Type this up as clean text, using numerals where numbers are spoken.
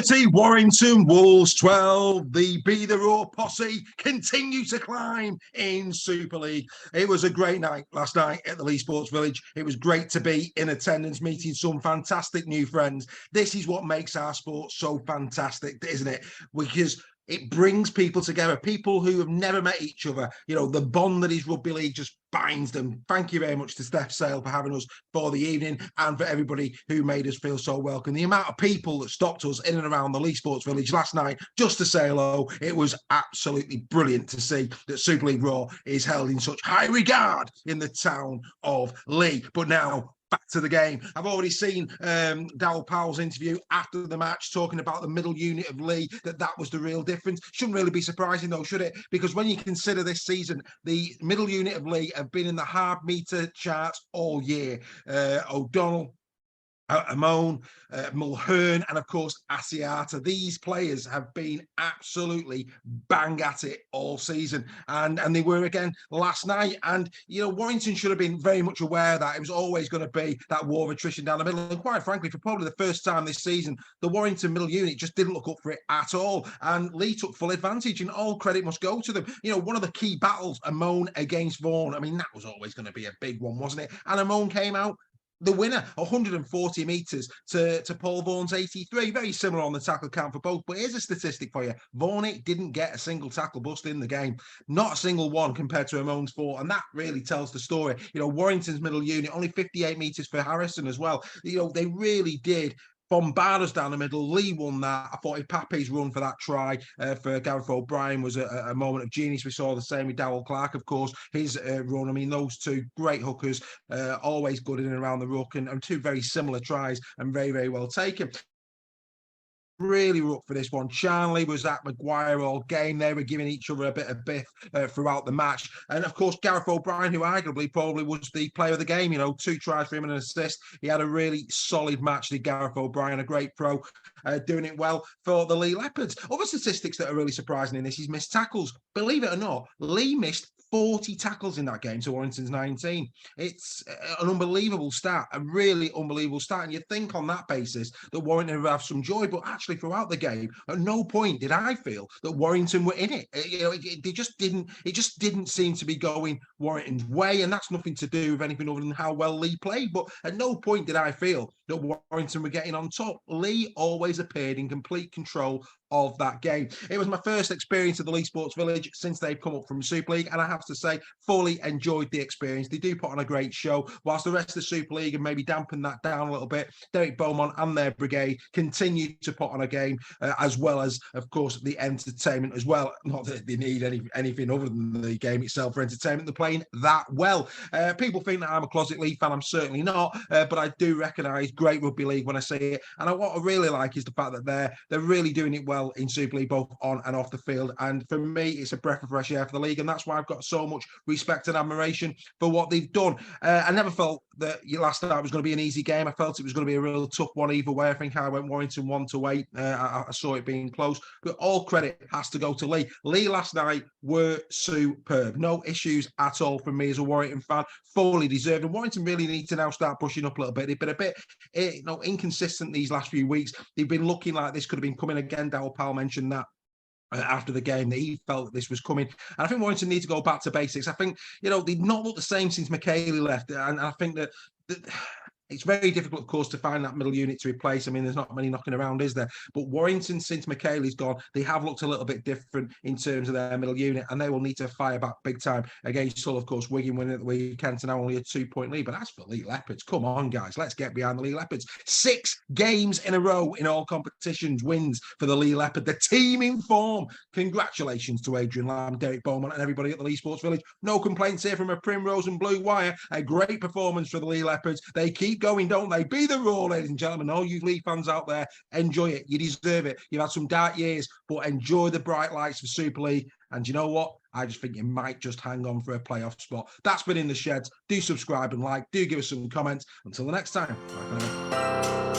30, Warrington, Wolves 12. The Be The Raw posse continue to climb in Super League. It was a great night last night at the Leigh Sports Village. It was great to be in attendance, meeting some fantastic new friends. This is what makes our sport so fantastic, isn't it? Because it brings people together, people who have never met each other. You know, the bond that is rugby league just binds them. Thank you very much to Steph Sale for having us for the evening and for everybody who made us feel so welcome. The amount of people that stopped us in and around the Leigh Sports Village last night just to say hello, it was absolutely brilliant to see that Super League Raw is held in such high regard in the town of Leigh. But now, back to the game. I've already seen Darryl Powell's interview after the match talking about the middle unit of Leigh, that was the real difference. Shouldn't really be surprising though, should it? Because when you consider this season, the middle unit of Leigh have been in the hard meter charts all year. O'Donnell, Amon, Mulhern, and of course Asiata. These players have been absolutely bang at it all season, and they were again last night. And you know, Warrington should have been very much aware that it was always going to be that war of attrition down the middle. And quite frankly, for probably the first time this season, the Warrington middle unit just didn't look up for it at all. And Leigh took full advantage, and all credit must go to them. You know, one of the key battles, Amon against Vaughan. I mean, that was always going to be a big one, wasn't it? And Amon came out the winner, 140 metres to Paul Vaughan's 83. Very similar on the tackle count for both. But here's a statistic for you. Vaughan didn't get a single tackle bust in the game. Not a single one compared to Amon's 4. And that really tells the story. You know, Warrington's middle unit, only 58 metres for Harrison as well. You know, they really did bombard us down the middle. Leigh won that. I thought if Pape's run for that try for Gareth O'Brien was a moment of genius. We saw the same with Darryl Clark, of course, his run. I mean, those two great hookers, always good in and around the ruck, and two very similar tries and very, very well taken. Really were up for this one. Charnley was at Maguire all game. They were giving each other a bit of biff throughout the match. And of course, Gareth O'Brien, who arguably probably was the player of the game, you know, 2 tries for him and an assist. He had a really solid match, did Gareth O'Brien, a great pro, doing it well for the Leigh Leopards. Other statistics that are really surprising in this is missed tackles. Believe it or not, Leigh missed 40 tackles in that game to Warrington's 19. It's an unbelievable stat, a really unbelievable stat. And you'd think on that basis that Warrington would have some joy, but actually throughout the game, at no point did I feel that Warrington were in it. You know, it just didn't seem to be going Warrington's way, and that's nothing to do with anything other than how well Leigh played. But at no point did I feel that Warrington were getting on top. Leigh always appeared in complete control of that game. It was my first experience at the Leigh Sports Village since they've come up from Super League, and I have to say, fully enjoyed the experience. They do put on a great show, whilst the rest of the Super League and maybe dampen that down a little bit. Derek Beaumont and their brigade continue to put on a game, as well as, of course, the entertainment as well. Not that they need anything other than the game itself for entertainment. They're playing that well. People think that I'm a closet Leigh fan. I'm certainly not, but I do recognise great rugby league when I see it. And what I really like is the fact that they're really doing it well in Super League, both on and off the field. And for me, it's a breath of fresh air for the league, and that's why I've got so much respect and admiration for what they've done. I never felt that last night was going to be an easy game. I felt it was going to be a real tough one either way. I think I went Warrington 1-8. I saw it being close, but all credit has to go to Leigh. Leigh last night were superb. No issues at all from me as a Warrington fan. Fully deserved. And Warrington really need to now start pushing up a little bit. They've been a bit inconsistent these last few weeks. They've been looking like this could have been coming again. Darryl Powell mentioned that after the game, that he felt that this was coming. And I think Warrington need to go back to basics. I think, you know, they've not looked the same since McKaylee left. And I think that it's very difficult, of course, to find that middle unit to replace. I mean, there's not many knocking around, is there? But Warrington, since McKaylee's gone, they have looked a little bit different in terms of their middle unit, and they will need to fire back big time against Hull. Of course, Wigan winning at the weekend to now only a 2-point lead. But as for Leigh Leopards, come on, guys, let's get behind the Leigh Leopards. 6 games in a row in all competitions, wins for the Leigh Leopard. The team in form. Congratulations to Adrian Lamb, Derek Beaumont, and everybody at the Leigh Sports Village. No complaints here from a Primrose and Blue Wire. A great performance for the Leigh Leopards. They keep going, don't they? Be the Raw, ladies and gentlemen. All you Leigh fans out there, enjoy it. You deserve it. You've had some dark years, but enjoy the bright lights of Super League. And you know what? I just think you might just hang on for a playoff spot. That's been In the Sheds. Do subscribe and like. Do give us some comments. Until the next time. Bye for now.